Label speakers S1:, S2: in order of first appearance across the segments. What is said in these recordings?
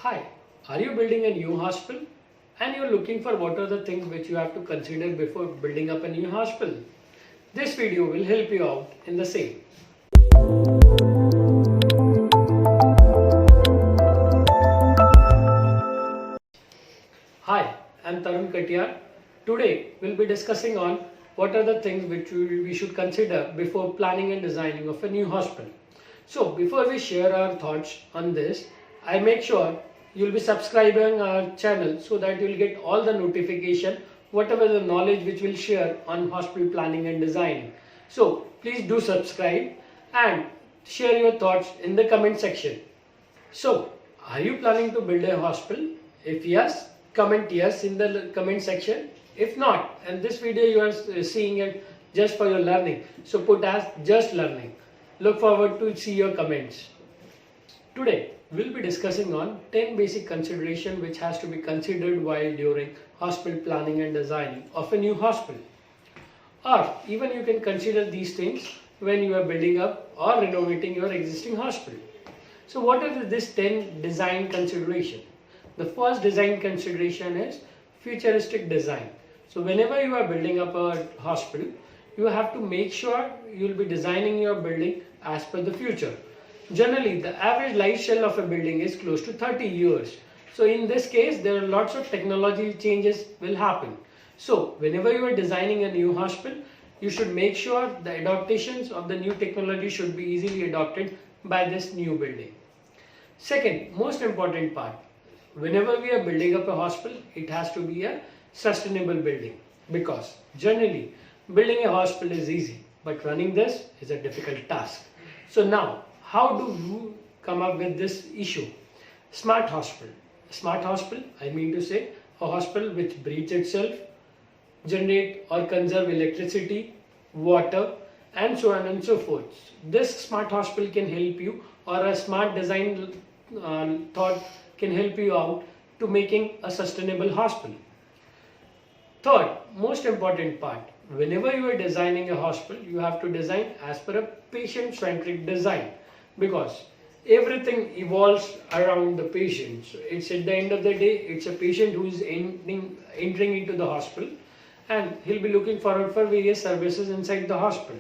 S1: Hi, are you building a new hospital and you're looking for what are the things which you have to consider before building up a new hospital? This video will help you out in the same. Hi, I'm Tarun Katiyar. Today we'll be discussing on what are the things which we should consider before planning and designing of a new hospital. So before we share our thoughts on this, I make sure you'll be subscribing our channel so that you'll get all the notification, whatever the knowledge which we'll share on hospital planning and designing. So please do subscribe and share your thoughts in the comment section. So are you planning to build a hospital? If yes, comment yes in the comment section. If not, and this video you are seeing it just for your learning, so put as just learning. Look forward to see your comments. Today we'll be discussing on 10 basic considerations which has to be considered while during hospital planning and designing of a new hospital. Or even you can consider these things when you are building up or renovating your existing hospital. So what are these 10 design considerations? The first design consideration is futuristic design. So whenever you are building up a hospital, you have to make sure you will be designing your building as per the future. Generally, the average life cycle of a building is close to 30 years. So in this case, there are lots of technology changes will happen. So whenever you are designing a new hospital, you should make sure the adaptations of the new technology should be easily adopted by this new building. Second, most important part, whenever we are building up a hospital, it has to be a sustainable building, because generally building a hospital is easy, but running this is a difficult task. So now, how do you come up with this issue? Smart hospital. Smart hospital, I mean to say a hospital which breathes itself, generate or conserve electricity, water, and so on and so forth. This smart hospital can help you, or a smart design thought can help you out to making a sustainable hospital. Third, most important part, whenever you are designing a hospital, you have to design as per a patient-centric design, because everything evolves around the patient. So it's at the end of the day, it's a patient who is entering into the hospital, and he'll be looking forward for various services inside the hospital.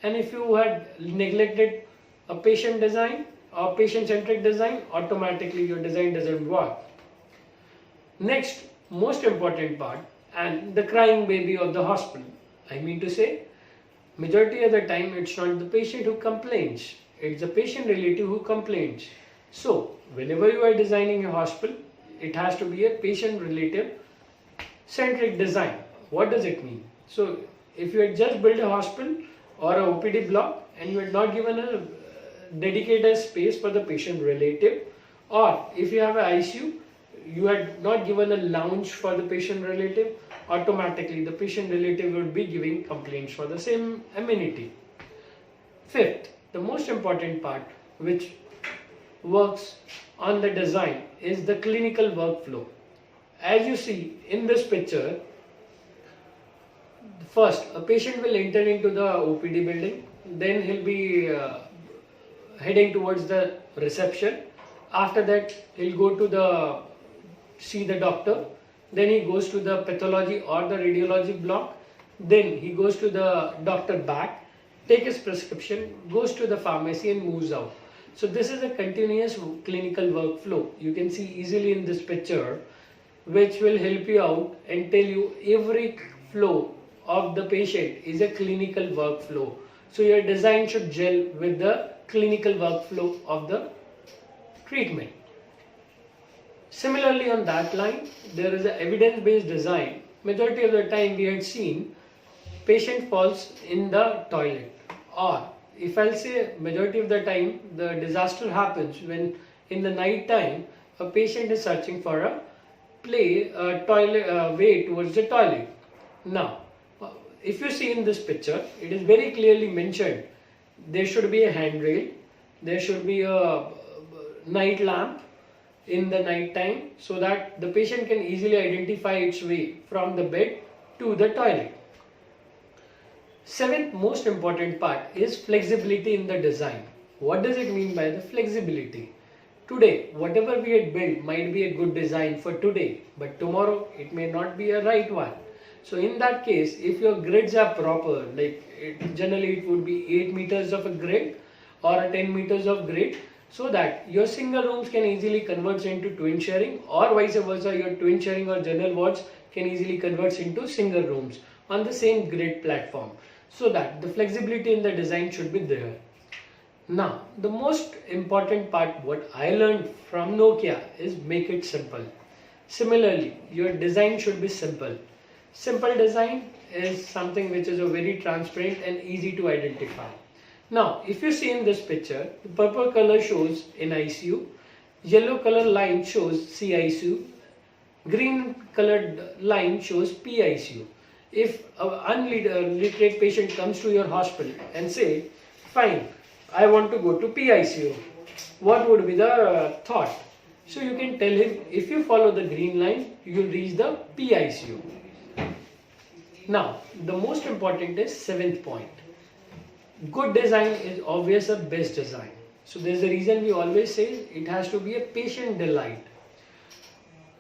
S1: And if you had neglected a patient design or patient-centric design, automatically your design doesn't work. Next, most important part, and the crying baby of the hospital. I mean to say, majority of the time it's not the patient who complains, it's the patient relative who complains. So whenever you are designing a hospital, it has to be a patient relative centric design. What does it mean? So if you had just built a hospital or a OPD block and you had not given a dedicated space for the patient relative, or if you have an ICU, you had not given a lounge for the patient relative, automatically the patient relative would be giving complaints for the same amenity. Fifth, the most important part which works on the design is the clinical workflow. As you see in this picture, first a patient will enter into the OPD building, then he'll be heading towards the reception. After that, he'll go to see the doctor. Then he goes to the pathology or the radiology block. Then he goes to the doctor back, take his prescription, goes to the pharmacy and moves out. So this is a continuous clinical workflow. You can see easily in this picture, which will help you out and tell you every flow of the patient is a clinical workflow. So your design should gel with the clinical workflow of the treatment. Similarly, on that line, there is an evidence-based design. Majority of the time we had seen patient falls in the toilet, or if I'll say majority of the time the disaster happens when in the night time a patient is searching for a way towards the toilet. Now, if you see in this picture, it is very clearly mentioned there should be a handrail, there should be a night lamp in the night time, so that the patient can easily identify its way from the bed to the toilet. Seventh most important part is flexibility in the design. What does it mean by the flexibility? Today, whatever we had built might be a good design for today, but tomorrow it may not be a right one. So in that case, if your grids are proper, generally it would be 8 meters of a grid or a 10 meters of grid, so that your single rooms can easily convert into twin sharing, or vice versa, your twin sharing or general wards can easily convert into single rooms on the same grid platform, so that the flexibility in the design should be there. Now, the most important part what I learned from Nokia is make it simple. Similarly, your design should be simple. Simple design is something which is a very transparent and easy to identify. Now, if you see in this picture, the purple color shows in ICU, yellow color line shows CICU, green colored line shows PICU. If an unliterate patient comes to your hospital and say, fine, I want to go to PICU, what would be the thought? So you can tell him, if you follow the green line, you will reach the PICU. Now, the most important is 7th point. Good design is always a best design. So there's a reason we always say it has to be a patient delight.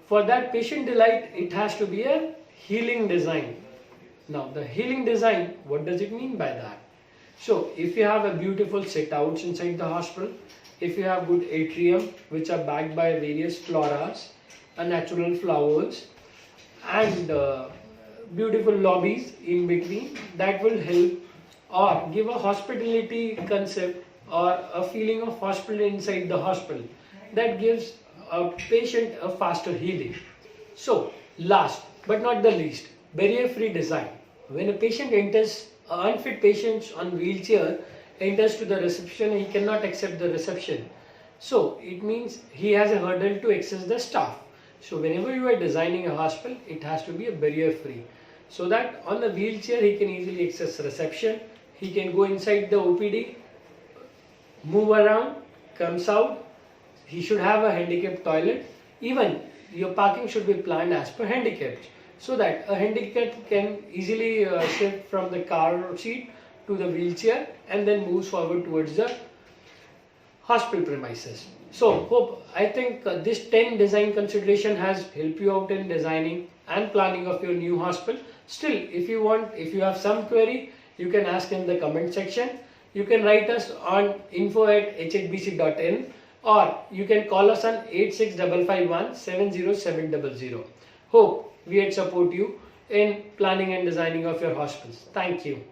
S1: For that patient delight, it has to be a healing design. Now, the healing design, what does it mean by that? So, if you have a beautiful sit-outs inside the hospital, if you have good atrium which are backed by various floras, natural flowers, and beautiful lobbies in between, that will help or give a hospitality concept or a feeling of hospital inside the hospital. That gives a patient a faster healing. So, last but not the least, barrier-free design. When a patient enters, an unfit patient on wheelchair enters to the reception, he cannot accept the reception. So, it means he has a hurdle to access the staff. So, whenever you are designing a hospital, it has to be a barrier-free. So that on the wheelchair, he can easily access reception, he can go inside the OPD, move around, comes out, he should have a handicapped toilet. Even your parking should be planned as per handicapped, so that a handicapped can easily shift from the car seat to the wheelchair and then moves forward towards the hospital premises. So I think this 10 design consideration has helped you out in designing and planning of your new hospital. Still, if you have some query, you can ask in the comment section. You can write us on info@hhbc.in, or you can call us on 86551 70700. Hope we had support you in planning and designing of your hospitals. Thank you.